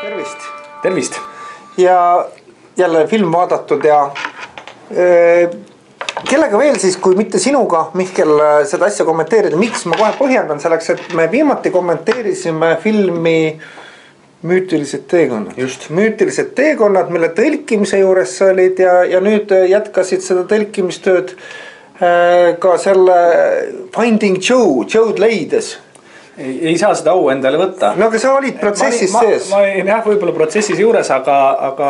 Tervist! Tervist! Ja jälle film vaadatud ja kellega veel siis, kui mitte sinuga, Mihkel, seda asja kommenteerida, miks ma kohe põhjendan selleks, et me viimati kommenteerisime filmi Müütilised teekonnad. Just. Müütilised teekonnad, mille tõlkimise juures sa olid ja nüüd jätkasid seda tõlkimistööd ka selle Finding Joe'd leides. Ei saa seda au endale võtta. No aga sa olid protsessis sees. Ma olin jah, võib-olla protsessis juures, aga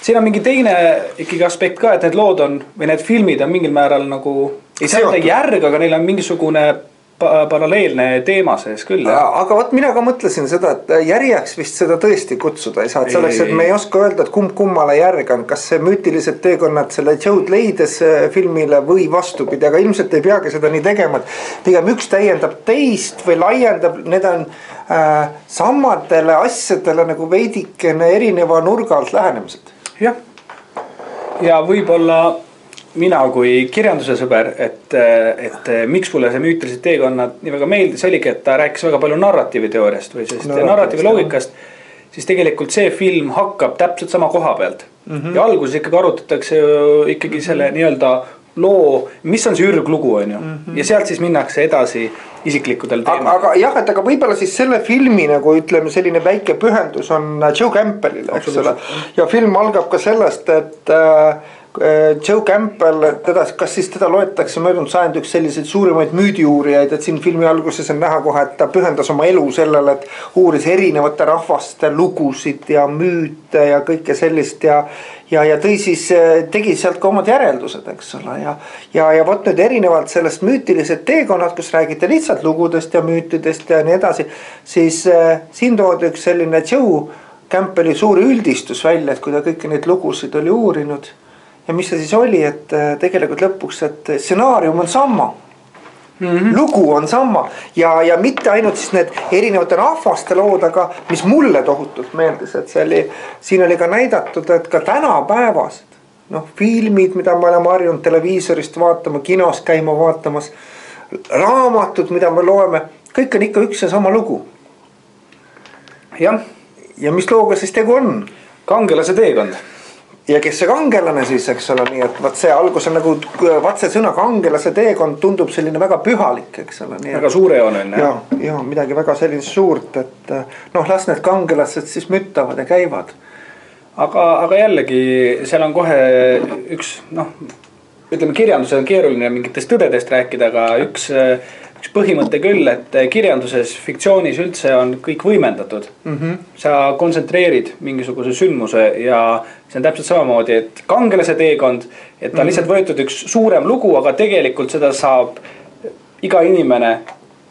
siin on mingi teine ikkagi aspekt ka, et need lood on, või need filmid on mingil määral nagu, ei saa öelda järg, aga neil on mingisugune paralleelne teema sees küll. Aga võt mina ka mõtlesin seda, et järjeks vist seda tõesti kutsuda ei saa. Et selleks, et me ei oska öelda, et kummale järg on. Kas see Müütilised teekonnad selle Joe'd leides filmile või vastupidi. Aga ilmselt ei peagi seda nii tegema. Pigem üks täiendab teist või laiendab. Need on samadele asjadele nagu veidikene erineva nurga alt lähenemised. Jah. Ja võib-olla mina kui kirjanduse sõber, et miks mulle see Müütilised teekonnad nii väga meeldis, oligi, et ta rääkis väga palju narratiiviteooriast või narratiivi loogikast, siis tegelikult see film hakkab täpselt sama koha pealt. Ja alguses ikkagi arutatakse ikkagi selle nii-öelda loo, mis on see ürglugu, on ju. Ja sealt siis minnakse edasi isiklikudel teemal. Aga jah, et aga võib-olla siis selle filmi nagu ütleme selline väike pühendus on Joe Campbellile, eks ole. Ja film algab ka sellest, et Joe Campbell, kas siis teda loetakse möödunud sajandi üks selliseid suurimaid müüdiuurijaid, et siin filmi alguses on näha kohe, et ta pühendas oma elu sellele, et uuris erinevate rahvaste lugusid ja müüte ja kõike sellist ja tõi siis, tegi sealt ka omad järeldused, eks ole. Ja võt nüüd erinevalt sellest Müütilised teekonnad, kus räägite lihtsalt lugudest ja müütidest ja nii edasi, siis siin toodi üks selline Joe Campbelli suuri üldistus välja, et kui ta kõiki neid lugusid oli uurinud. Ja mis see siis oli, et tegelikult lõpuks, et stsenaarium on sama. Lugu on sama ja mitte ainult siis need erinevate rahvaste lood, aga mis mulle tohutult meeldis, et siin oli ka näidatud, et ka tänapäevased filmid, mida me oleme harjunud televiisorist vaatama, kinos käima vaatamas, raamatud, mida me loeme, kõik on ikka üks ja sama lugu. Jah. Ja mis looga siis tegu on? Kangelase teekond. Ja kes see kangelane siis, eks ole, nii et see algus on nagu, see sõna kangelase teekond tundub selline väga pühalik, eks ole. Väga suurejooneline. Ja midagi väga sellist suurt, et las need kangelased siis müttavad ja käivad. Aga jällegi, seal on kohe üks, ütleme kirjandusel on keeruline mingitest tõdedest rääkida, aga üks põhimõte küll, et kirjanduses, fiktsioonis üldse on kõik võimendatud. Sa kontsentreerid mingisuguse sündmuse ja see on täpselt samamoodi, et kangelase teekond, et ta on lihtsalt võetud üks suurem lugu, aga tegelikult seda saab iga inimene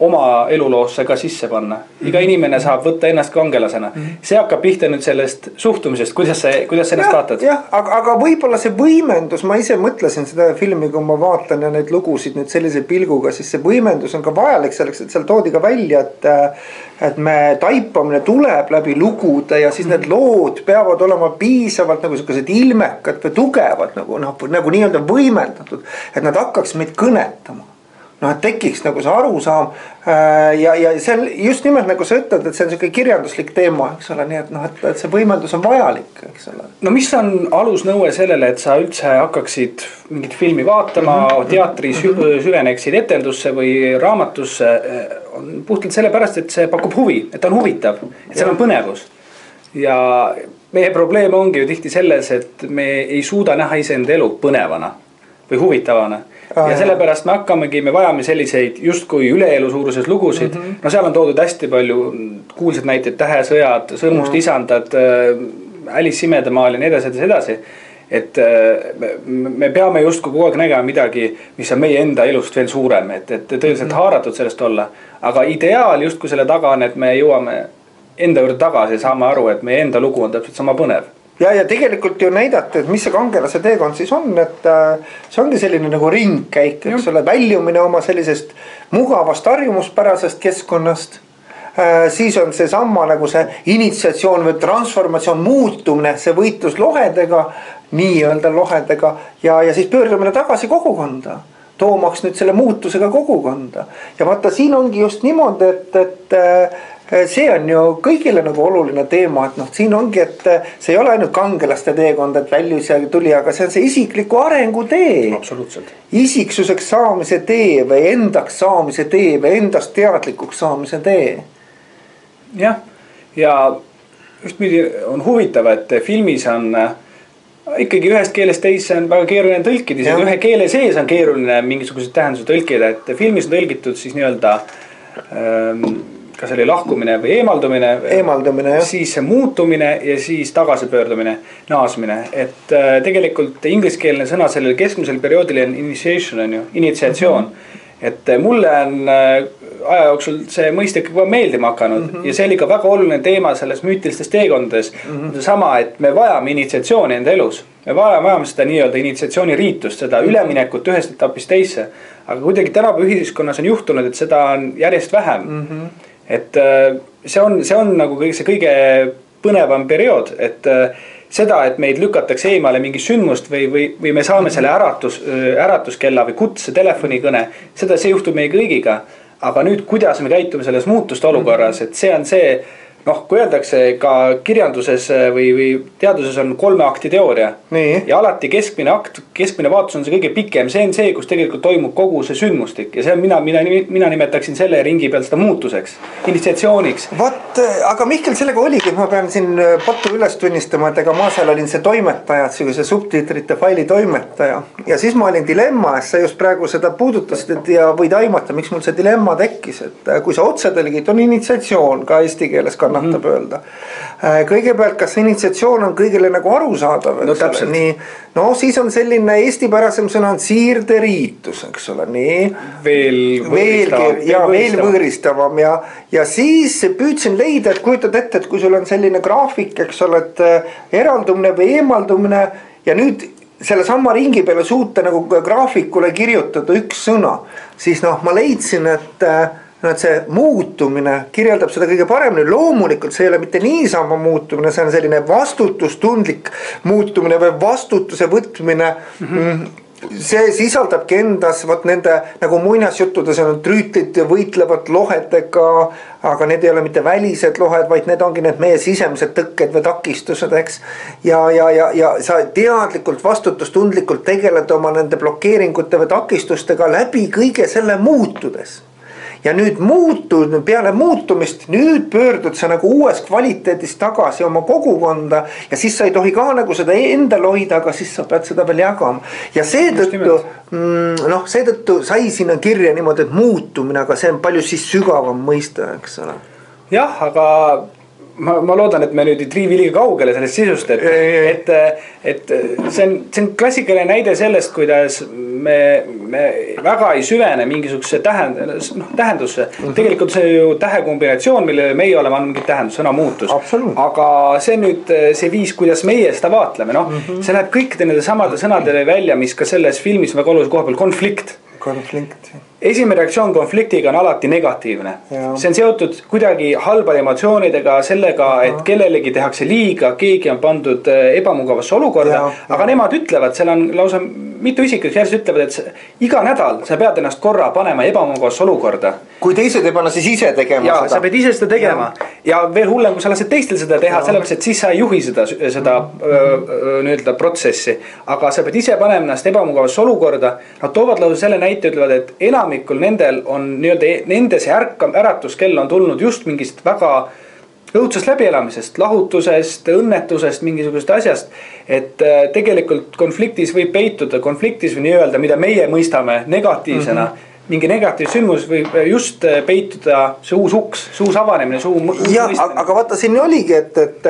oma eluloosse ka sisse panna. Iga inimene saab võtta ennast kangelasena. See hakkab pihta nüüd sellest suhtumisest, kuidas sa ennast vaatad? Jah, aga võib-olla see võimendus, ma ise mõtlesin seda filmi, kui ma vaatan ja neid lugusid nüüd sellise pilguga, siis see võimendus on ka vajalik selleks, et seal toodi ka välja, et me taipamine tuleb läbi lugude ja siis need lood peavad olema piisavalt nagu sellised ilmekad või tugevad, nagu nii-öelda võimendatud, et nad hakkaks meid kõnetama. Et tekiks nagu see arusaam ja see on just nimelt nagu sa ütled, et see on selline kirjanduslik teema, eks ole, nii et see võimendus on vajalik, eks ole. No mis on alusnõue sellele, et sa üldse hakkaksid mingit filmi vaatama, teatris süveneksid etendusse või raamatusse, on puhtalt sellepärast, et see pakub huvi, et ta on huvitav, et seal on põnevus. Ja meie probleem ongi ju tihti selles, et me ei suuda näha iseenda elu põnevana või huvitavana. Ja sellepärast me vajame selliseid justkui üleelu suuruses lugusid. No seal on toodud hästi palju kuulsad näiteid, Tähesõjad, Sõrmust isandad, Alice Imedemaal ja nii edasi. Et me peame justkui kogu aeg nägema midagi, mis on meie enda elust veel suurem, et tõeliselt haaratud sellest olla. Aga ideaal justkui selle taga on, et me jõuame enda juurde tagasi ja saame aru, et meie enda lugu on täpselt sama põnev. Ja tegelikult ju näidati, et mis see kangelase teekond siis on, et see ongi selline nagu ringkäik, eks ole, väljumine oma sellisest mugavast harjumuspärasest keskkonnast. Siis on see samma nagu see initsiatsioon või transformatsioon, muutumine, see võitlus lohedega, nii-öelda lohedega ja siis pöördumine tagasi kogukonda. Toomaks nüüd selle muutusega kogukonda. Ja vaata, siin ongi just niimoodi, et see on ju kõigile nagu oluline teema, et noh, siin ongi, et see ei ole ainult kangelaste teekond, et väljus ja tuli, aga see on see isikliku arengu tee. Absoluutselt. Isiksuseks saamise tee või endaks saamise tee või endast teadlikuks saamise tee. Jah, ja ühtpidi on huvitav, et filmis on ikkagi ühest keelest teisse on väga keeruline tõlkida, isegi ühe keele sees on keeruline mingisugused tähendused tõlkida, et filmis on tõlgitud siis nii-öelda kas oli lahkumine või eemaldumine, siis muutumine ja siis tagasipöördumine, naasmine. Et tegelikult ingliskeelne sõna sellel keskmisel perioodil on initiation on ju, initsiatsioon. Et mulle on aja jooksul see mõiste ikkagi meeldima hakanud ja see oli ka väga oluline teema selles müütilistes teekondades. Seesama, et me vajame initsiatsiooni enda elus. Me vajame seda nii-öelda initsiatsiooni riitust, seda üleminekut ühest etapist teisse. Aga kuidagi tänapäeva ühiskonnas on juhtunud, et seda on järjest vähem. Et see on nagu see kõige põnevam periood, et seda, et meid lükatakse eemale mingi sündmust või me saame selle äratuskella või kutse telefonikõne, see juhtub meie kõigiga. Aga nüüd, kuidas me käitume selles muutuste olukorras, et see on see, noh, kui öeldakse ka kirjanduses või teaduses on 3 akti teooria. Nii. Ja alati keskmine vaatus on see kõige pikem, see on see, kus tegelikult toimub kogu see sündmustik. Ja see on mina nimetaksin selle ringi peal seda muutuseks, initsiatsiooniks. Vot, aga Mihkel sellega oligi, ma pean siin pattu üles tunnistama, et ega ma seal olin see toimetaja, see subtiitrite faili toimetaja. Ja siis ma olin dilemma, sa just praegu seda puudutasid ja võid aimata, miks mul see dilemma tekkis. Et kui sa otse tõlgid, on initsiatsioon ka eesti keeles kannatab öelda. Kõigepealt, kas initsiatsioon on kõigile nagu arusaadav? No täpselt. Nii, no siis on selline eestipärasem sõna on siirderiitus, eks ole, nii. Veel võõristavam ja siis püüdsin leida, et kujutad ette, et kui sul on selline graafik, eks ole, et eraldumine või eemaldumine ja nüüd selle sama ringi peale suuta nagu graafikule kirjutada üks sõna, siis noh, ma leidsin, et see muutumine kirjeldab seda kõige paremini. Loomulikult see ei ole mitte niisama muutumine, see on selline vastutustundlik muutumine või vastutuse võtmine. See sisaldabki endas nende nagu muinasjuttudes on trüütlid võitlevad lohedega, aga need ei ole mitte välised lohed, vaid need ongi need meie sisemised tõkked või takistused, eks. Ja sa teadlikult vastutustundlikult tegeled oma nende blokeeringute või takistustega läbi kõige selle muutudes. Ja nüüd peale muutumist, nüüd pöördud sa nagu uues kvaliteedis tagasi oma kogukonda ja siis sa ei tohi ka nagu seda endal hoida, aga siis sa pead seda veel jagama. Ja seetõttu sai sinna kirja niimoodi, et muutumine, aga see on palju siis sügavam mõiste, eks ole. Jah, aga ma loodan, et me nüüd ei triivi liiga kaugele sellest sisust, et see on klassikaline näide sellest, kuidas me väga ei süvene mingisuguse tähendusse. Tegelikult see ju tähekombinatsioon, mille meie oleme andnud mingit tähendus, sõna muutus. Aga see nüüd see viis, kuidas meie seda vaatleme. See läheb kõikide nende samade sõnadele välja, mis ka selles filmis väga olulise koha peal konflikt. Esimene reaktsioon konfliktiga on alati negatiivne. See on seotud kuidagi halbade emotsioonidega, sellega, et kellelegi tehakse liiga, keegi on pandud ebamugavasse olukorda, aga nemad ütlevad, seal on lausa mitu isikut järjest ütlevad, et iga nädal sa pead ennast korra panema ebamugavasse olukorda. Kui teised ei panna, siis ise tegema seda. Sa pead ise seda tegema. Ja veel hullem, kui sa lased teistel seda teha, sellepärast, et siis sa ei juhi seda nii-öelda protsessi. Aga sa pead ise panema ennast ebamugavasse olukorda. Nad toovad lausa selle näite, ütlevad, et enamikul nendel on nii-öelda nende see äratuskell on tulnud just mingist väga õudsest läbielamisest, lahutusest, õnnetusest, mingisugusest asjast. Et tegelikult konfliktis võib peituda, konfliktis või nii-öelda, mida meie mõistame negatiivsena, mingi negatiivne sündmus võib just peituda see uus uks, see uus avanemine, see uus mõistmine. Aga vaata siin oligi, et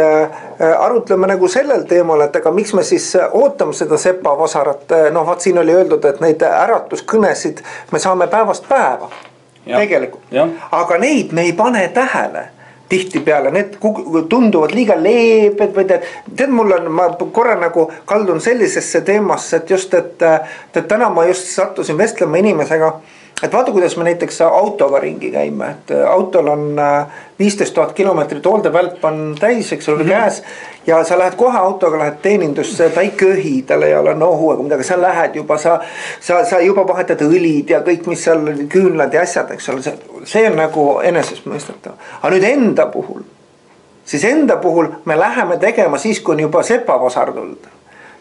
arutleme nagu sellel teemal, et aga miks me siis ootame seda Sepa Vasarat. No vaat siin oli öeldud, et neid äratuskõnesid me saame päevast päeva. Tegelikult. Aga neid me ei pane tähele. Tihtipeale, need tunduvad liiga leebed või tead ma korra nagu kaldun sellisesse teemasse, et just, et täna ma just sattusin vestlema inimesega, et vaata, kuidas me näiteks autoga ringi käime, et autol on 15 000 kilomeetrit hooldevält on täis, eks ole, käes. Ja sa lähed kohe autoga, lähed teenindusse, ta ei köhi, tal ei ole nohu ega midagi, sa lähed juba, sa juba vahetad õlid ja kõik, mis seal küünlad ja asjad, eks ole, see on nagu enesestmõistetav. Aga nüüd enda puhul, siis enda puhul me läheme tegema siis, kui on juba sepavasar tulnud.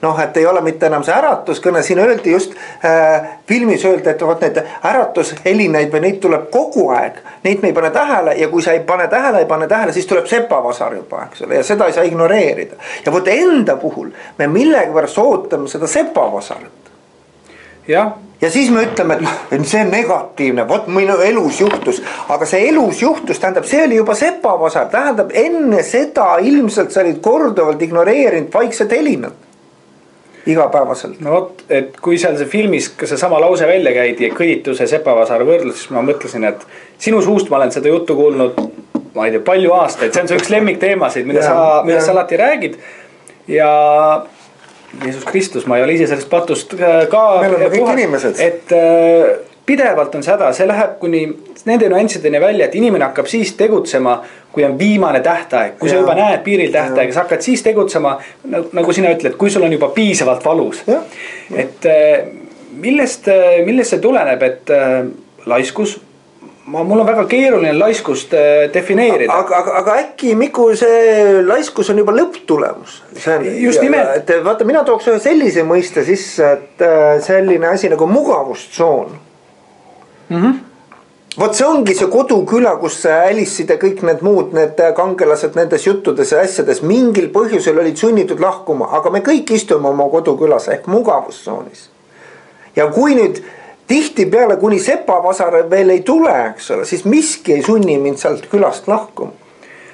Noh, et ei ole mitte enam see äratuskõne, siin öeldi just filmis öeldi, et vaat need äratushelineid või neid tuleb kogu aeg, neid me ei pane tähele ja kui sa ei pane tähele, siis tuleb sepavasar juba, eks ole, ja seda ei saa ignoreerida. Ja võt enda puhul me millegipärast ootame seda sepavasarit. Ja siis me ütleme, et see on negatiivne, vot minu elus juhtus, aga see elus juhtus, tähendab, see oli juba sepavasar, tähendab enne seda ilmselt sa olid korduvalt ignoreerinud vaikset helinat. Igapäevaselt. No vot, et kui seal see filmis ka see sama lause välja käidi ja kõituse sepavasar võrdlus, siis ma mõtlesin, et sinu suust ma olen seda juttu kuulnud, ma ei tea, palju aastaid, see on see üks lemmikteemasid, mida sa alati räägid. Ja Jeesus Kristus, ma ei ole ise sellest patust ka meil on kõik inimesed. Et pidevalt on seda, see läheb kuni nende nüanssideni välja, et inimene hakkab siis tegutsema, kui on viimane tähtaeg, kui sa juba näed piiril tähtaeg, sa hakkad siis tegutsema, nagu sina ütled, kui sul on juba piisavalt valus. Et millest see tuleneb, et laiskus, mul on väga keeruline laiskust defineerida. Aga äkki, Miku, see laiskus on juba lõpptulemus. Just nimelt. Et vaata, mina tooks ühe sellise mõiste sisse, et selline asi nagu mugavustsoon. Vot see ongi see koduküla, kus Alice'id ja kõik need muud, need kangelased nendes juttudes ja asjades mingil põhjusel olid sunnitud lahkuma, aga me kõik istume oma kodukülas ehk mugavustsoonis. Ja kui nüüd tihtipeale kuni sepavasar veel ei tule, eks ole, siis miski ei sunni mind sealt külast lahkuma.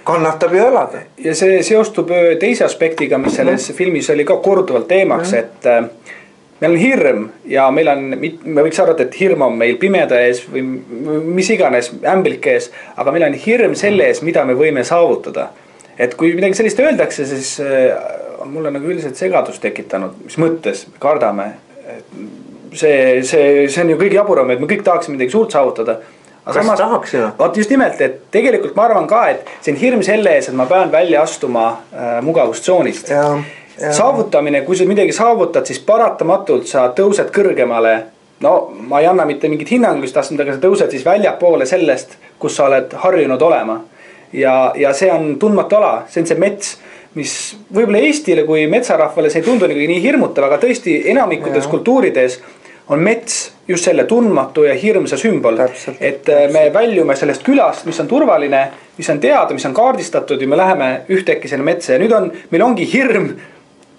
Kannatab ju elada. Ja see seostub teise aspektiga, mis selles filmis oli ka korduvalt teemaks, et meil on hirm ja meil on, me võiks arvata, et hirm on meil pimeda ees või mis iganes ämblike ees, aga meil on hirm selle ees, mida me võime saavutada. Et kui midagi sellist öeldakse, siis on mulle nagu üldiselt segadust tekitanud, mis mõttes kardame. See on ju kõige jaburam, et me kõik tahaksime midagi suurt saavutada. Aga kas tahaksime? Vaat just nimelt, et tegelikult ma arvan ka, et see on hirm selle ees, et ma pean välja astuma mugavustsoonist. Saavutamine, kui sa midagi saavutad, siis paratamatult sa tõused kõrgemale. No ma ei anna mitte mingit hinnangust astmed, aga sa tõused siis väljapoole sellest, kus sa oled harjunud olema. Ja see on tundmatu ala, see on see mets, mis võib-olla Eestile kui metsarahvale see ei tundu nii hirmutav, aga tõesti enamikutes kultuurides on mets just selle tundmatu ja hirmsa sümbol. Et me väljume sellest külast, mis on turvaline, mis on teada, mis on kaardistatud ja me läheme ühtäkki selle metsa ja nüüd meil ongi hirm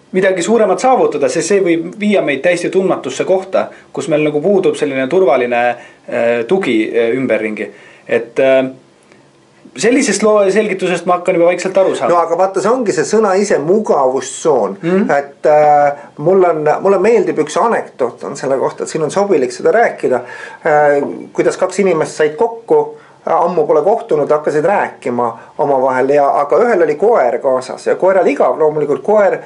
midagi suuremat saavutada, sest see võib viia meid täiesti tundmatusse kohta, kus meil nagu puudub selline turvaline tugi ümberringi. Et sellisest selgitusest ma hakkan juba vaikselt aru saama. No aga vaata, see ongi see sõna ise mugavustsoon. Et mulle meeldib üks anekdoot on selle kohta, et siin on sobilik seda rääkida. Kuidas kaks inimest said kokku, ammu pole kohtunud, hakkasid rääkima omavahel aga ühel oli koer kaasas ja koeral igav, loomulikult koer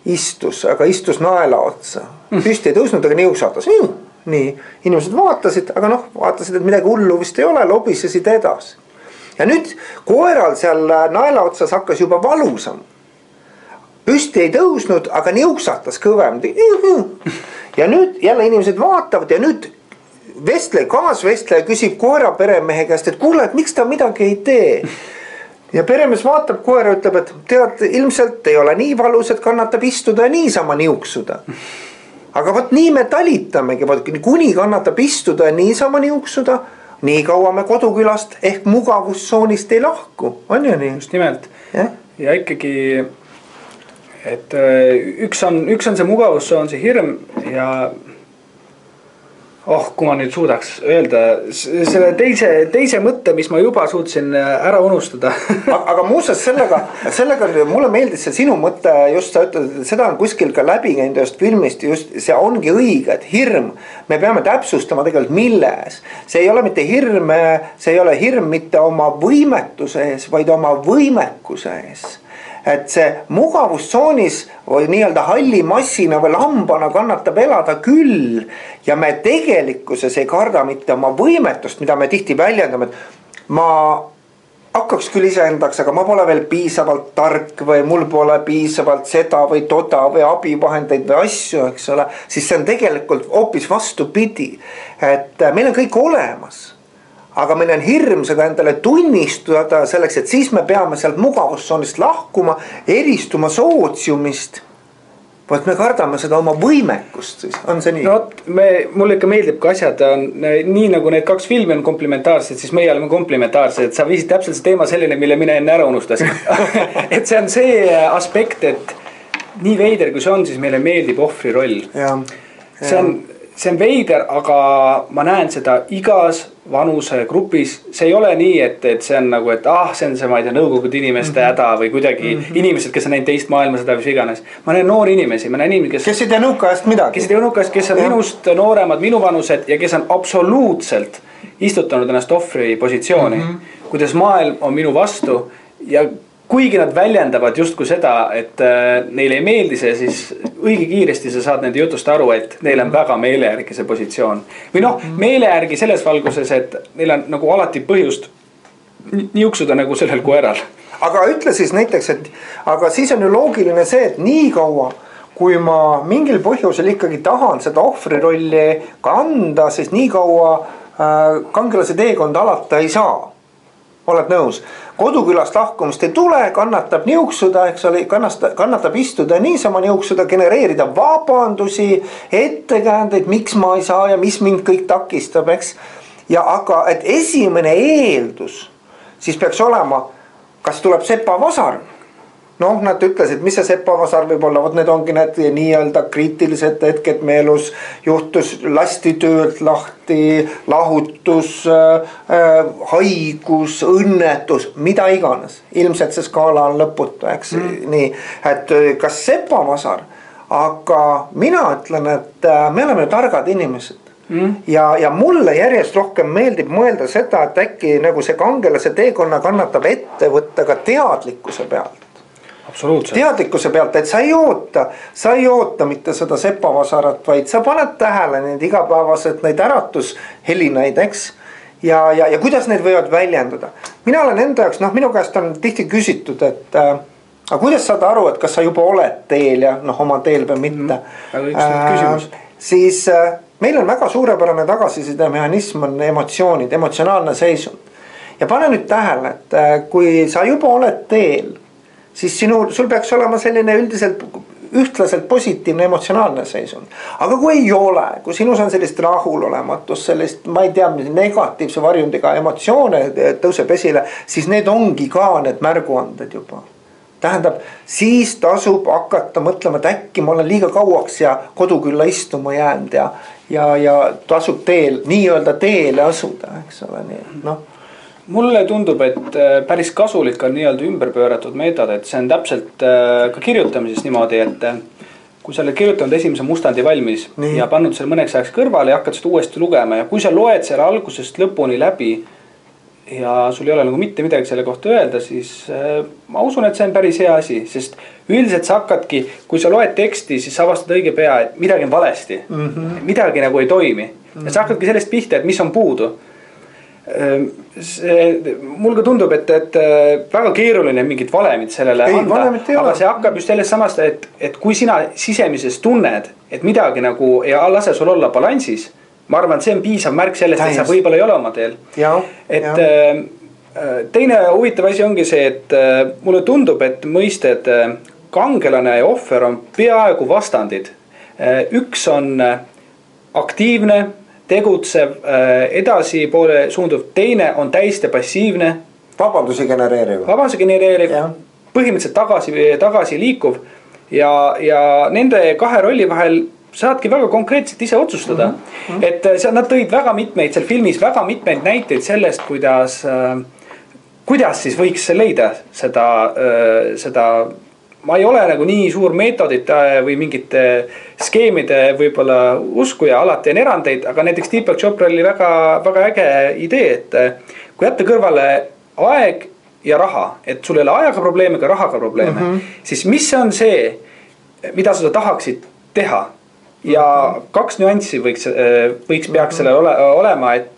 istus naela otsa. Püsti ei tõusnud, aga niusatas. Nii, inimesed vaatasid, aga vaatasid, et midagi hullu vist ei ole, lobisesid edasi. Ja nüüd koeral seal naela otsas hakkas juba valusam. Püsti ei tõusnud, aga niuksatas kõvem. Ja nüüd jälle inimesed vaatavad ja nüüd kaasvestleja küsib koera peremehe käest, et kuule, et miks ta midagi ei tee. Ja peremees vaatab koera, ütleb, et tead, ilmselt ei ole nii valus, et kannatab istuda ja niisama niuksuda. Aga võt nii me talitamegi, kuni kannatab istuda ja niisama niuksuda, nii kaua me kodukülast ehk mugavustsoonist ei lahku, on ju nii? Just nimelt. Ja ikkagi, et üks on see mugavustsoon, see hirm ja kui ma nüüd suudaks öelda selle teise mõtte, mis ma juba suutsin ära unustada. Aga muuseas sellega mulle meeldis see sinu mõte, just sa ütled, seda on kuskil ka läbi käinud just filmist, just see ongi õige, et hirm, me peame täpsustama tegelikult milles. See ei ole mitte hirm mitte oma võimetuse ees, vaid oma võimekuse ees. et see mugavustsoonis või nii-öelda halli massina või lambana kannatab elada küll. Ja me tegelikkuses ei karda mitte oma võimetust, mida me tihti väljendame, et ma hakkaks küll iseendaks, aga ma pole veel piisavalt tark või mul pole piisavalt seda või toda või abivahendeid või asju, eks ole. Siis see on tegelikult hoopis vastupidi, et meil on kõik olemas. Aga meil on hirm seda endale tunnistada selleks, et siis me peame sealt mugavustsoonist lahkuma, eristuma sootsiumist. Vaat me kardame seda oma võimekust siis, on see nii? No mulle ikka meeldib, kui asjad on nii nagu need kaks filmi on komplementaarsed, siis meie oleme komplementaarsed. Sa viisid täpselt see teema selline, mille mina enne ära unustasin. Et see on see aspekt, et nii veider kui see on, siis meile meeldib ohvri roll. See on veider, aga ma näen seda igas vanuse grupis. See ei ole nii, et see on nagu, et see on see, ma ei tea, nõukogude inimeste häda või kuidagi inimesed, kes on näinud teist maailmasõda või iganes. Ma näen noori inimesi, ma näen inimesi, kes ei tea nõukaajast midagi. Kes ei tea nõukaajast, kes on minust nooremad, minu vanused ja kes on absoluutselt istutanud ennast ohvri positsiooni. Kuidas maailm on minu vastu ja kuigi nad väljendavad justkui seda, et neile ei meeldi see, siis õige kiiresti sa saad nende jutust aru, et neil on väga meelejärgi see positsioon. Või meelejärgi selles valguses, et neil on nagu alati põhjust niuksuda nagu sellel koeral. Aga ütle siis näiteks, et aga siis on ju loogiline see, et nii kaua, kui ma mingil põhjusel ikkagi tahan seda ohvri rolli kanda, siis nii kaua kangelase teekond alata ei saa. Oled nõus? Kodukülast lahkumist ei tule, kannatab niuksuda, eks ole, kannatab istuda niisama niuksuda, genereerida vabandusi, ettekäändeid, miks ma ei saa ja mis mind kõik takistab, eks. Ja aga, et esimene eeldus siis peaks olema, kas tuleb Sepa Vasar. Nad ütlesid, mis see Sepa Vasar võib olla, need ongi need nii-öelda kriitilised hetked meelus, juhtus lasti töölt lahti, lahutus, haigus, õnnetus, mida iganes. Ilmselt see skaala on lõputu, eks nii, et kas Sepa Vasar, aga mina ütlen, et me oleme targad inimesed. Ja mulle järjest rohkem meeldib mõelda seda, et äkki nagu see kangelase teekonna kannatab ette võtta ka teadlikkuse pealt. Teadlikkuse pealt, et sa ei oota mitte seda Sepa Vasarat, vaid sa paned tähele need igapäevased neid äratushelinaid, eks. Ja kuidas neid võivad väljendada. Mina olen enda jaoks, minu käest on tihti küsitud, et aga kuidas saada aru, et kas sa juba oled teel ja oma teel või mitte. Siis meil on väga suurepärane tagasiside mehhanism on emotsioonid, emotsionaalne seisund. Ja pane nüüd tähele, et kui sa juba oled teel, siis sul peaks olema selline üldiselt ühtlaselt positiivne emotsionaalne seisund. Aga kui ei ole, kui sinus on sellist rahulolematus, sellist, ma ei tea, negatiivse varjundiga emotsioone tõuseb esile, siis need ongi ka need märguanded juba. Tähendab, siis tasub hakata mõtlema, et äkki ma olen liiga kauaks ja kodukülla istuma jäänud ja tasub nii-öelda teele asuda, eks ole nii, Mulle tundub, et päris kasulik on nii-öelda ümberpööratud meetod, et see on täpselt ka kirjutamises niimoodi, et kui sa oled kirjutanud esimese mustandi valmis ja pannud selle mõneks ajaks kõrvale ja hakkad seda uuesti lugema ja kui sa loed selle algusest lõpuni läbi ja sul ei ole nagu mitte midagi selle kohta öelda, siis ma usun, et see on päris hea asi, sest üldiselt sa hakkadki, kui sa loed teksti, siis sa avastad õige pea, et midagi on valesti, midagi nagu ei toimi ja sa hakkadki sellest pihta, et mis on puudu. Mul ka tundub, et väga keeruline mingit valemit sellele anda, aga see hakkab just sellest samast, et kui sina sisemises tunned, et midagi nagu ei lase sul olla balansis, ma arvan, et see on piisav märk sellest, et sa võib-olla ei ole oma teel. Teine huvitav asi ongi see, et mulle tundub, et mõisted kangelane ja ohver on peaaegu vastandid. Üks on aktiivne, tegutsev, edasi poole suunduv, teine on täiesti passiivne. Vabandusi genereeriv, põhimõtteliselt tagasi liikuv ja nende kahe rolli vahel saadki väga konkreetselt ise otsustada. Et nad tõid väga mitmeid seal filmis, väga mitmeid näiteid sellest, kuidas siis võiks leida seda ma ei ole nagu nii suur meetodite või mingite skeemide võib-olla uskuja, alati on erandeid, aga näiteks Deepak Chopra oli väga, väga äge idee, et kui jätta kõrvale aeg ja raha, et sul ei ole ajaga probleeme ega rahaga probleeme, siis mis on see, mida sa tahaksid teha? Ja kaks nüanssi peaks sellel olema, et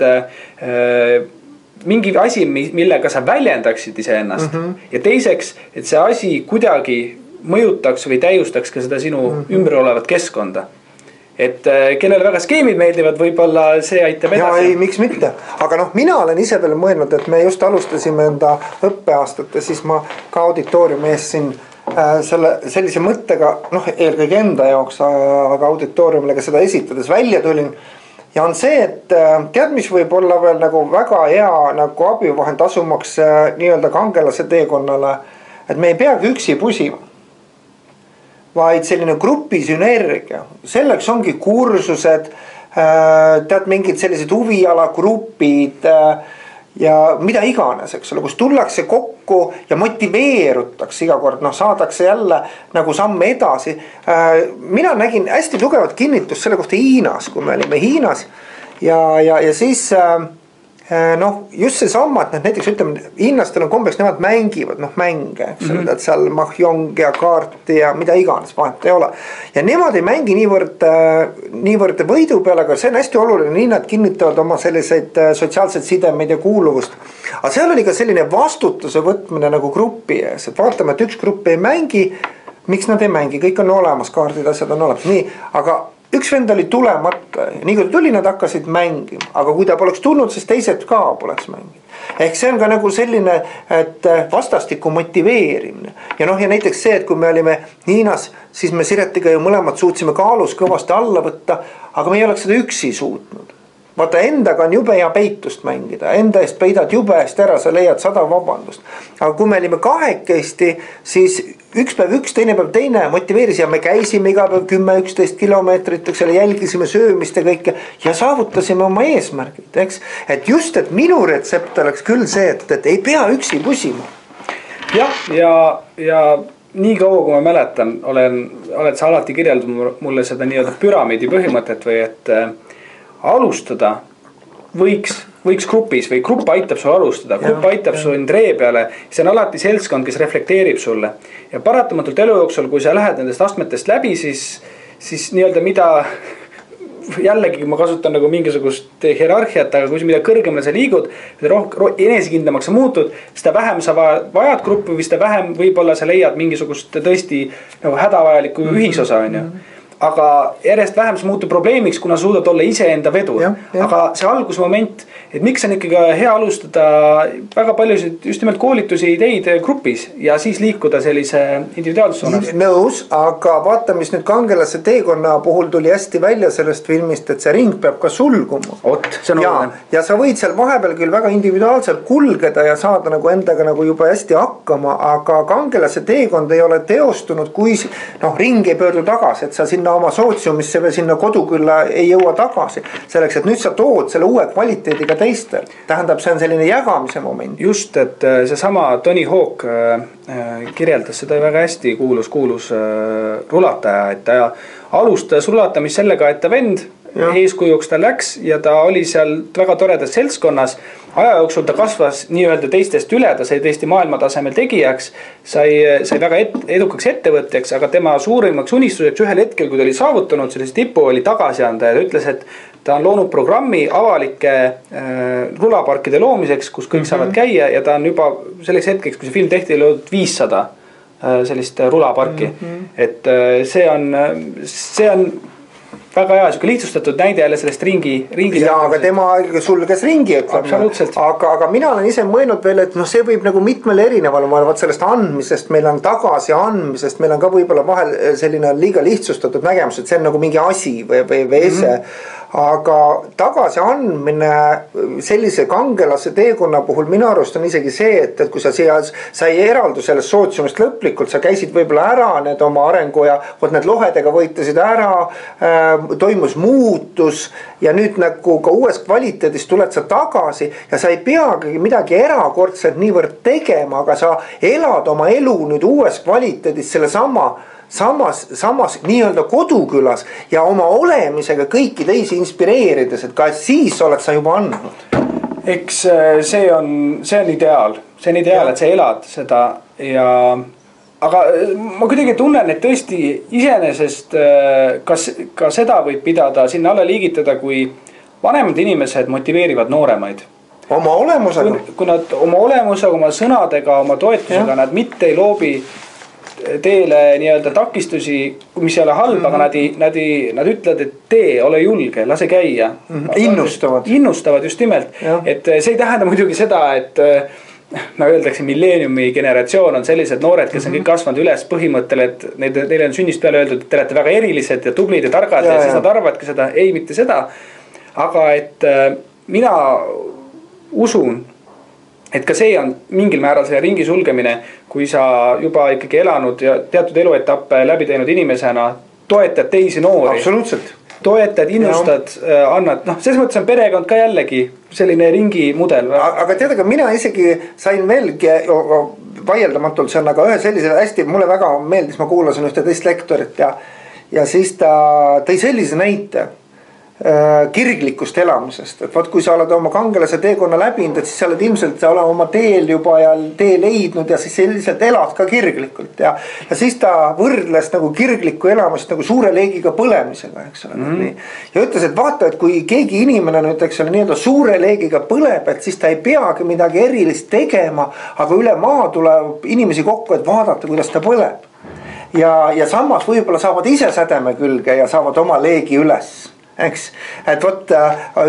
mingi asi, millega sa väljendaksid iseennast ja teiseks, et see asi kuidagi mõjutaks või täiustaks ka seda sinu ümber olevat keskkonda. Et kellele väga skeemid meeldivad, võib-olla see aitab edasi. Ja ei, miks mitte. Aga mina olen ise veel mõelnud, et me just alustasime enda õppeaastat ja siis ma ka auditooriumi ees siin sellise mõttega, eelkõige enda jaoks, aga auditooriumile ka seda esitades välja tulin. Ja on see, et tead, mis võib olla veel nagu väga hea nagu abivahend asumaks nii-öelda kangelase teekonnale, et me ei peagi üksi pusima, vaid selline grupi sünergia. Selleks ongi kursused, tead mingid sellised huvialagrupid ja mida iganes, eks ole, kus tullakse kokku ja motiveerutakse iga kord, saadakse jälle nagu samme edasi. Mina nägin hästi tugevat kinnitust selle kohta Hiinas, kui me olime Hiinas ja siis just see samma, et näiteks ütleme, hiinlastel on kombeks, nemad mängivad mänge, eks ole, et seal mahjong ja kaarti ja mida iganes, vahet ei ole. Ja nemad ei mängi niivõrd võidu peale, aga see on hästi oluline, nii nad kinnitavad oma selliseid sotsiaalseid sidemeid ja kuuluvust. Aga seal oli ka selline vastutuse võtmine nagu grupi ees, et vaatame, et üks grupp ei mängi, miks nad ei mängi, kõik on olemas, kaardid, asjad on olemas, nii, aga üks vend oli tulemata, nii kui tuli, nad hakkasid mängima, aga kui ta poleks tulnud, siis teised ka poleks mänginud. Ehk see on ka nagu selline, et vastastikku motiveerimine. Ja näiteks see, et kui me olime Hiinas, siis me Siretiga ju mõlemad suutsime kaalus kõvasti alla võtta, aga me ei oleks seda üksi suutnud. Vaata, endaga on jube ja peitust mängida, enda eest peidad jube eest ära, sa leiad 100 vabandust. Aga kui me olime kahekesti, siis üks päev üks, teine päev teine motiveeris ja me käisime iga päev 10-11 kilomeetrit, eks ole, jälgisime söömist ja kõike ja saavutasime oma eesmärgid, eks. Et just, et minu retsept oleks küll see, et ei pea üksi pusima. Jah, ja nii kaua, kui ma mäletan, oled sa alati kirjeldanud mulle seda nii-öelda püramiidi põhimõtet või et alustada võiks grupis või grupp aitab sul alustada, grupp aitab sul ree peale, see on alati seltskond, kes reflekteerib sulle ja paratamatult elu jooksul, kui sa lähed nendest astmetest läbi, siis nii-öelda mida jällegi ma kasutan nagu mingisugust hierarhiat, aga kui mida kõrgemale sa liigud, enesekindlamaks sa muutud, seda vähem sa vajad gruppi või seda vähem võib-olla sa leiad mingisugust tõesti nagu hädavajalikku ühisosa, on ju. Aga järjest vähem see muutub probleemiks, kuna suudad olla iseenda vedur. Aga see algusmoment, et miks on ikkagi hea alustada väga paljusid just nimelt koolitusi ideid grupis ja siis liikuda sellise individuaalsus suunas. Nõus, aga vaata, mis nüüd kangelase teekonna puhul tuli hästi välja sellest filmist, et see ring peab ka sulguma. See on oluline. Ja sa võid seal vahepeal küll väga individuaalselt kulgeda ja saada nagu endaga nagu juba hästi hakkama, aga kangelase teekond ei ole teostunud, kui ring ei pöördu tagasi, et sa sinna oma sootsiumisse või sinna kodukülla ei jõua tagasi. Selleks, et nüüd sa tood selle uue kvaliteediga teistel. Tähendab, see on selline jagamise moment. Just, et see sama Tony Hawk kirjeldas seda väga hästi kuulus rulataja, et ta alustas rulatamist sellega, et ta vend eeskujuks ta läks ja ta oli seal väga toredas seltskonnas. Aja jooksul ta kasvas nii-öelda teistest üle, ta sai tõesti maailmatasemel tegijaks, sai väga edukaks ettevõtjaks, aga tema suurimaks unistuseks ühel hetkel, kui ta oli saavutanud sellise tipu, oli tagasi anda ja ta ütles, et ta on loonud programmi avalike rulaparkide loomiseks, kus kõik saavad käia ja ta on juba selleks hetkeks, kui see film tehti, loodud 500 sellist rulaparki. Et see on väga hea, siuke lihtsustatud näide jälle sellest ringi. Ja, aga tema sulges ringi, aga mina olen ise mõelnud veel, et see võib nagu mitmel erineval, sellest andmisest, meil on tagasi andmisest, meil on ka võib-olla vahel selline liiga lihtsustatud nägemus, et see on nagu mingi asi või ese. Aga tagasi andmine sellise kangelase teekonna puhul minu arust on isegi see, et kui sa ei eraldu sellest sootsiumist lõplikult, sa käisid võib-olla ära need oma arengu ja need lohedega võitlesid ära, toimus muutus ja nüüd nagu ka uues kvaliteedis tuled sa tagasi ja sa ei peagi midagi erakordselt niivõrd tegema, aga sa elad oma elu nüüd uues kvaliteedis selle samas nii-öelda kodukülas ja oma olemisega kõiki teisi inspireerides, et ka siis oled sa juba andnud. Eks see on ideaal see on ideaal, et sa elad seda ja aga ma kuidagi tunnen, et tõesti iseenesest ka seda võib pidada sinna alla liigitada, kui vanemad inimesed motiveerivad nooremaid. Oma olemusega. Kui nad oma olemusega, oma sõnadega, oma toetusega, nad mitte ei loobi teele nii-öelda takistusi, mis ei ole halb, aga nad ütlevad, et tee, ole julge, lase käia. Innustavad just nimelt. Et see ei tähenda muidugi seda, et nagu öeldakse, milleeniumi generatsioon on sellised noored, kes on kõik kasvanud üles põhimõttel, et neile on sünnist peale öeldud, et te olete väga erilised ja tublid ja targad ja siis nad arvavadki seda, ei mitte seda. Aga et mina usun, et ka see on mingil määral selle ringi sulgemine, kui sa juba ikkagi elanud ja teatud eluetappe läbi teinud inimesena toetad teisi noori. Absoluutselt. Toetad, innustad, annad, selles mõttes on perekond ka jällegi selline ringi mudel. Aga teadagi, mina isegi sain veelgi vaieldamatult see on, aga ühe sellise hästi, mulle väga meeldis, ma kuulasin ühte teist lektorit ja siis ta tõi sellise näite kirglikust elamisest, et vaat kui sa oled oma kangelase teekonna läbinud, et siis sa oled ilmselt oma teel juba ja tee leidnud ja siis selliselt elad ka kirglikult ja siis ta võrdles nagu kirglikku elamist nagu suure leegiga põlemisega, eks ole. Ja ütles, et vaata, et kui keegi inimene nüüd, eks ole, nii-öelda suure leegiga põleb, et siis ta ei peagi midagi erilist tegema, aga üle maa tuleb inimesi kokku, et vaadata, kuidas ta põleb. Ja samas võib-olla saavad ise sädeme külge ja saavad oma leegi üles. Eks, et võt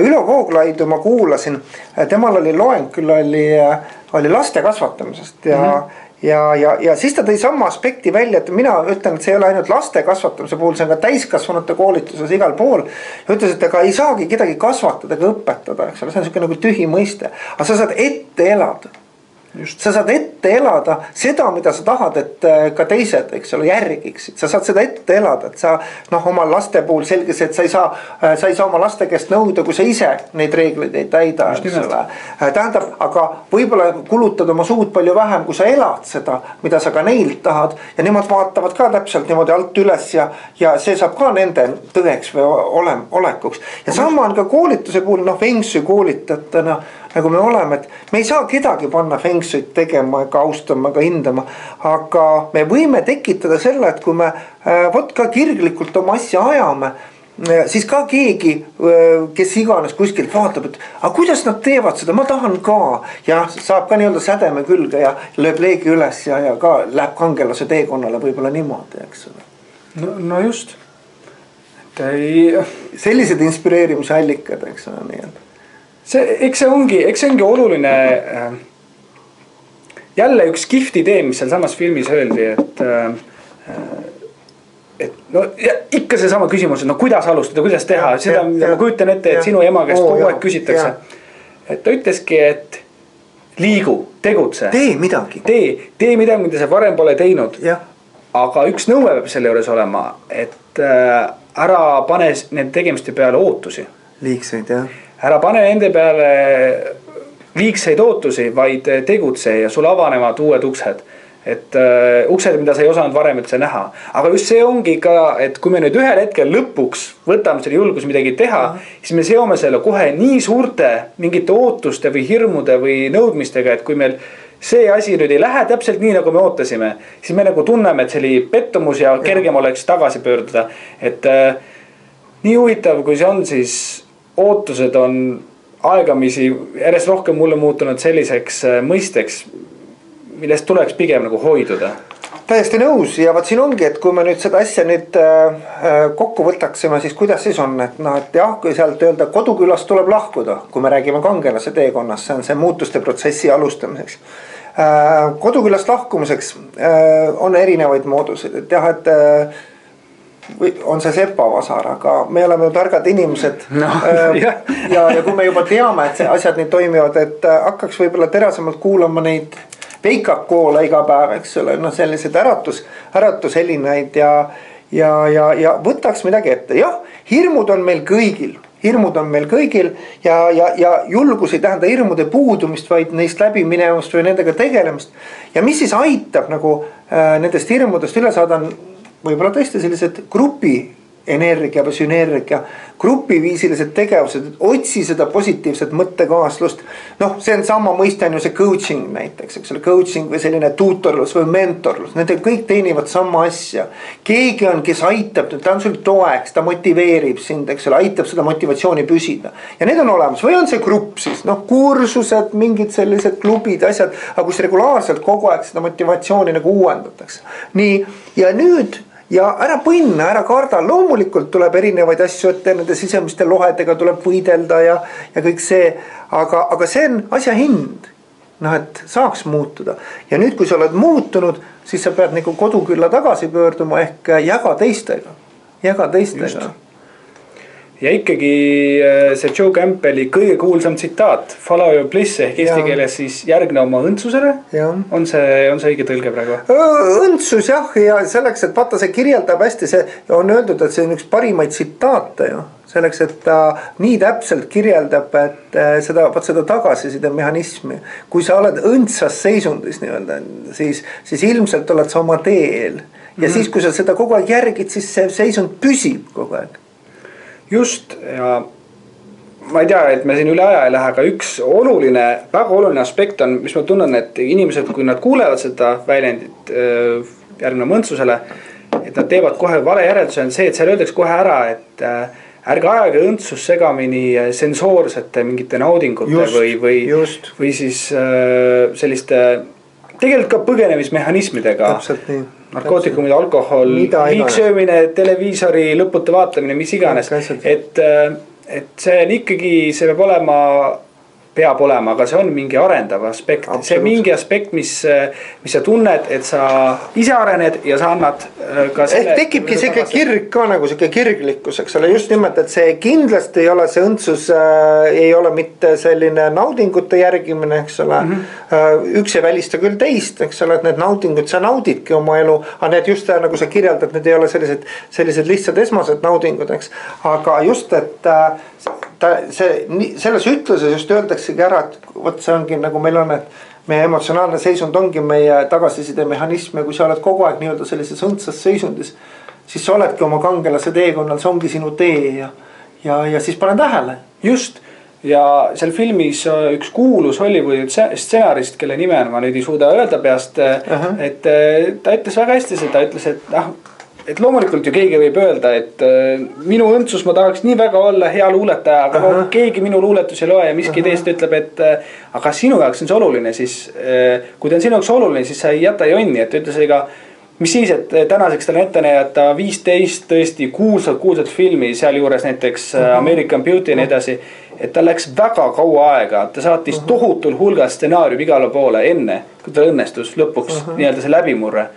Ülo Vooglaidu ma kuulasin, temal oli loeng, küll oli laste kasvatamisest ja siis ta tõi sama aspekti välja, et mina ütlen, et see ei ole ainult laste kasvatamise puhul, see on ka täiskasvanute koolituses igal pool. Ja ütles, et ega ei saagi kedagi kasvatada ega õpetada, eks ole, see on selline nagu tühi mõiste, aga sa saad ette elada. Just. Sa saad ette elada seda, mida sa tahad, et ka teised, eks ole, järgiksid. Sa saad seda ette elada, et sa oma laste puhul selges, et sa ei saa oma laste käest nõuda, kui sa ise neid reegleid ei täida. Tähendab, aga võib-olla kulutad oma suud palju vähem, kui sa elad seda, mida sa ka neilt tahad. Ja nemad vaatavad ka täpselt niimoodi alt üles ja see saab ka nende tõeks või olekuks. Ja sama on ka koolituse puhul, Feng Shui koolitajatena, nagu me oleme, et me ei saa kedagi panna Feng Shui't tegema ega austama ega hindama, aga me võime tekitada selle, et kui me ka kirglikult oma asja ajame, siis ka keegi, kes iganes kuskilt vaatab, et aga kuidas nad teevad seda, ma tahan ka ja saab ka nii-öelda sädeme külge ja lööb leegi üles ja ka läheb kangelase teekonnale võib-olla niimoodi, eks ole. No just. Sellised inspireerimise allikad, eks ole, nii-öelda. Eks see ongi oluline jälle üks kihvt idee, mis seal samas filmis öeldi, et no ikka see sama küsimus, et kuidas alustada, kuidas teha, seda ma kujutan ette, et sinu ema käest kogu aeg küsitakse. Et ta ütleski, et liigu, tegutse. Tee midagi. Tee midagi, mida sa varem pole teinud. Aga üks nõue peab selle juures olema, et ära pane need tegemiste peale ootusi. Liigseid, jah. Ära pane nende peale liigseid ootusi, vaid tegutse ja sul avanevad uued uksed. Et uksed, mida sa ei osanud varem üldse näha. Aga just see ongi ka, et kui me nüüd ühel hetkel lõpuks võtame selle julgus midagi teha, siis me seome selle kohe nii suurte mingite ootuste või hirmude või nõudmistega, et kui meil see asi nüüd ei lähe täpselt nii, nagu me ootasime, siis me nagu tunneme, et see oli pettumus ja kergem oleks tagasi pöörduda. Et nii huvitav, kui see on, siis ootused on aegamisi järjest rohkem mulle muutunud selliseks mõisteks, millest tuleks pigem nagu hoiduda. Täiesti nõus ja vaat siin ongi, et kui me nüüd seda asja nüüd kokku võtaksime, siis kuidas siis on, et jah, kui sealt öelda kodukülast tuleb lahkuda, kui me räägime kangelase teekonnast, see on see muutuste protsessi alustamiseks. Kodukülast lahkumiseks on erinevaid mooduseid, et jah, et on see sepavasar, aga me oleme ju targad inimesed ja kui me juba teame, et asjad nii toimivad, et hakkaks võib-olla terasemalt kuulama neid veikakoole iga päev, eks ole, sellised äratushelinaid ja võtaks midagi ette. Jah, hirmud on meil kõigil ja julgus ei tähenda hirmude puudumist, vaid neist läbi minevust või nendega tegelemist. Ja mis siis aitab nagu nendest hirmudest üle saada, võib-olla tõesti sellised grupi energia või sünergia, grupiviisilised tegevused, otsi seda positiivset mõttekaaslust. Noh, see on sama mõiste on ju see coaching näiteks, eks ole, coaching või selline tuutorlus või mentorlus, need kõik teenivad sama asja. Keegi on, kes aitab, ta on sul toeks, ta motiveerib sind, eks ole, aitab seda motivatsiooni püsida. Ja need on olemas, või on see grupp siis, noh, kursused, mingid sellised klubid, asjad, aga kus regulaarselt kogu aeg seda motivatsiooni nagu uuendatakse. Nii, ja nüüd ja ära põnna, ära karda, loomulikult tuleb erinevaid asju ette, nende sisemiste lohedega tuleb võidelda ja kõik see, aga see on asja hind, noh, et saaks muutuda. Ja nüüd, kui sa oled muutunud, siis sa pead nagu kodukülla tagasi pöörduma ehk jaga teistega. Just. Ja ikkagi see Joe Campbelli kõige kuulsam tsitaat, follow your bliss ehk eesti keeles siis järgne oma õndsusele. On see õige tõlge praegu? Õndsus jah, ja selleks, et vaata see kirjeldab hästi, see on öeldud, et see on üks parimaid tsitaate ju. Selleks, et ta nii täpselt kirjeldab, et seda tagasiside mehhanismi. Kui sa oled õndsas seisundis nii-öelda, siis ilmselt oled sa oma teel. Ja siis, kui sa seda kogu aeg järgid, siis see seisund püsib kogu aeg. Just, ja ma ei tea, et me siin üle aja ei lähe, aga üks väga oluline aspekt on, mis ma tunnen, et inimesed, kui nad kuulevad seda väljendit järgne mõndsusele, et nad teevad kohe vale järelduse, on see, et seal öeldaks kohe ära, et ärge ajage õndsus segamini sensoorsete mingite naudingute või siis selliste tegelikult ka põgenemismehhanismidega. Täpselt nii. Narkootikumid, alkohol, liigsöömine, televiisori lõputu vaatamine, mis iganes. Et see on ikkagi, see peab olema, aga see on mingi arendav aspekt. See on mingi aspekt, mis sa tunned, et sa ise arened ja sa annad ka selle. Tekibki see kirg ka nagu see kirglikkus, eks ole, just nimelt, et see kindlasti ei ole see õndsus, ei ole mitte selline naudingute järgimine, eks ole. Üks ei välista küll teist, eks ole, et need naudingud, sa naudidki oma elu, aga need just nagu sa kirjeldad, need ei ole sellised lihtsad esmased naudingud, eks. Aga just, et selles ütluses just öeldaksegi ära, et võt see ongi nagu meil on, et meie emotsionaalne seisund ongi meie tagasiside mehhanism ja kui sa oled kogu aeg nii-öelda sellises õndsas seisundis, siis sa oledki oma kangelase teekonnal, see ongi sinu tee ja siis pane tähele. Just, ja seal filmis üks kuulus Hollywoodi stsenarist, kelle nime ma nüüd ei suuda öelda peast, et ta ütles väga hästi seda, ütles, et loomulikult ju keegi võib öelda, et minu õndsus ma tahaks nii väga olla hea luuletaja, aga keegi minu luuletus ei loe ja miski teist ütleb, et aga sinu jaoks on see oluline, siis kui ta on sinu jaoks oluline, siis sa ei jäta jonni, et ütles ega mis siis, et tänaseks tal ette näidata 15 tõesti kuulsat filmi, seal juures näiteks American Beauty ja nii edasi, et ta läks väga kaua aega, ta saatis tohutul hulgas stsenaariumi igale poole enne, kui ta õnnestus lõpuks nii-öelda see läbimurre.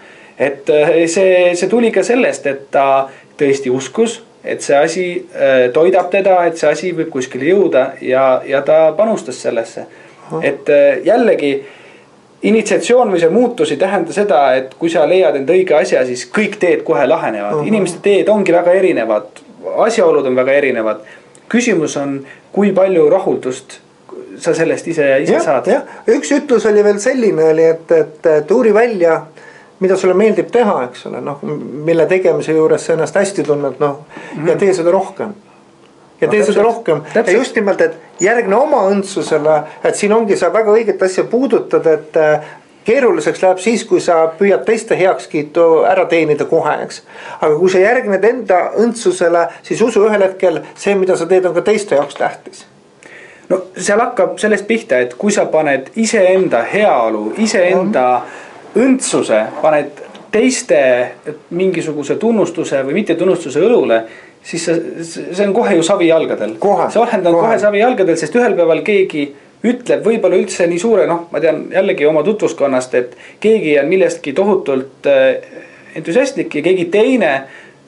Et see tuli ka sellest, et ta tõesti uskus, et see asi toidab teda, et see asi võib kuskile jõuda ja ta panustas sellesse. Et jällegi initsiatsioon või see muutus ei tähenda seda, et kui sa leiad enda õige asja, siis kõik teed kohe lahenevad. Inimeste teed ongi väga erinevad, asjaolud on väga erinevad. Küsimus on, kui palju rahuldust sa sellest ise saad. Üks ütlus oli veel selline, et uuri välja, mida sulle meeldib teha, eks ole, mille tegemise juures sa ennast hästi tunned, ja tee seda rohkem. Ja just nimelt, et järgne oma õndsusele, et siin ongi sa väga õiget asja puudutad, et keeruliseks läheb siis, kui sa püüad teiste heakskiitu ära teenida kohe, eks. Aga kui sa järgned enda õndsusele, siis usu ühel hetkel see, mida sa teed, on ka teiste jaoks tähtis. No seal hakkab sellest pihta, et kui sa paned iseenda heaolu, iseenda õndsuse, paned teiste mingisuguse tunnustuse või mitte tunnustuse õlule, siis see on kohe ju savi jalgadel. See ohend on kohe savi jalgadel, sest ühel päeval keegi ütleb võib-olla üldse nii suure, ma tean jällegi oma tutvuskonnast, et keegi on millestki tohutult entusiastlik ja keegi teine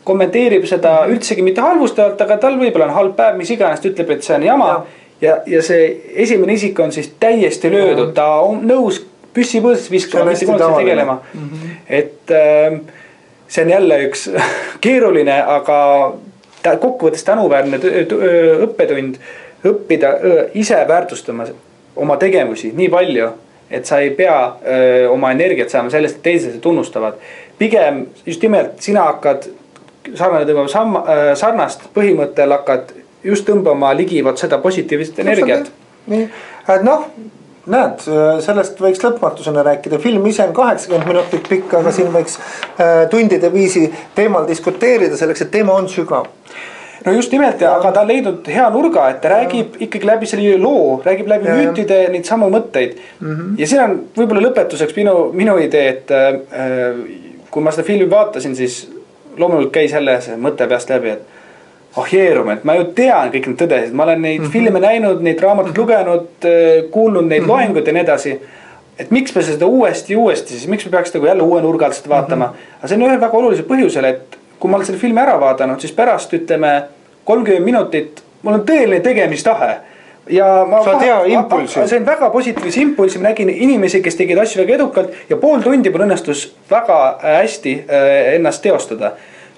kommenteerib seda üldsegi mitte halvustavalt, aga tal võib-olla on halb päev, mis iganes, ta ütleb, et see on jama ja see esimene isik on siis täiesti löödud, ta on nõus püssi põõsas viskama, mitte kunagi tegelema. Et see on jälle üks keeruline, aga kokkuvõttes tänuväärne õppetund õppida ise väärtustama oma tegevusi nii palju, et sa ei pea oma energiat saama sellest, et teised tunnustavad. Pigem just nimelt sina hakkad sarnane tõmbab sarnast põhimõttel hakkad just tõmbama ligi vot seda positiivset energiat. Nii, et noh, näed, sellest võiks lõpmatusena rääkida. Film ise on 80 minutit pikk, aga siin võiks tundide viisi teemal diskuteerida selleks, et teema on sügav. No just nimelt, aga ta on leidnud hea nurga, et ta räägib ikkagi läbi selle loo, räägib läbi müütide neid samu mõtteid. Ja siin on võib-olla lõpetuseks minu idee, et kui ma seda filmi vaatasin, siis loomulikult käis jälle see mõte peast läbi, et Jeerum, et ma ju tean kõik need tõdesid, ma olen neid filme näinud, neid raamatut lugenud, kuulnud neid loenguid ja nii edasi. Et miks me seda uuesti, siis miks me peaks jälle uue nurga alt seda vaatama. Aga see on ühel väga olulisel põhjusel, et kui ma olen selle filmi ära vaadanud, siis pärast ütleme 30 minutit, mul on tõeline tegemistahe. Ja ma see on väga positiivse impulsi, ma nägin inimesi, kes tegid asju väga edukalt ja pool tundi mul õnnestus väga hästi ennast teostada.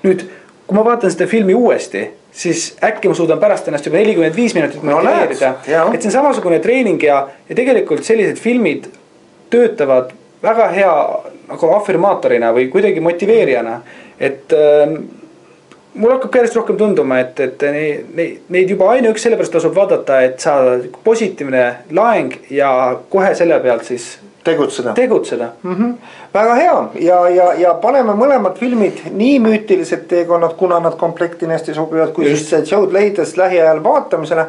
Nüüd, kui ma vaatan seda filmi uuesti, siis äkki ma suudan pärast ennast juba 45 minutit motiveerida. Et see on samasugune treening ja tegelikult sellised filmid töötavad väga hea nagu affirmaatorina või kuidagi motiveerijana. Et mul hakkab järjest rohkem tunduma, et neid juba ainuüks sellepärast tasub vaadata, et saada positiivne laeng ja kohe selle pealt siis tegutseda. Väga hea ja paneme mõlemad filmid nii müütilised teekonnad, kuna nad komplekti hästi sobivad, kui just see Joe leides lähiajal vaatamisele.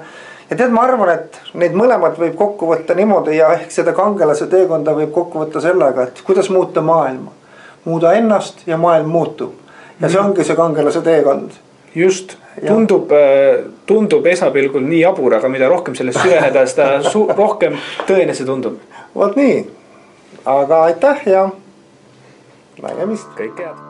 Ja tead, ma arvan, et neid mõlemad võib kokku võtta niimoodi ja ehk seda kangelase teekonda võib kokku võtta sellega, et kuidas muuta maailma. Muuda ennast ja maailm muutub. Ja see ongi see kangelase teekond. Just, tundub esmapilgul nii jabur, aga mida rohkem sellest süveneda, seda rohkem tõene see tundub. Vot nii, aga aitäh ja nägemist. Kõik head.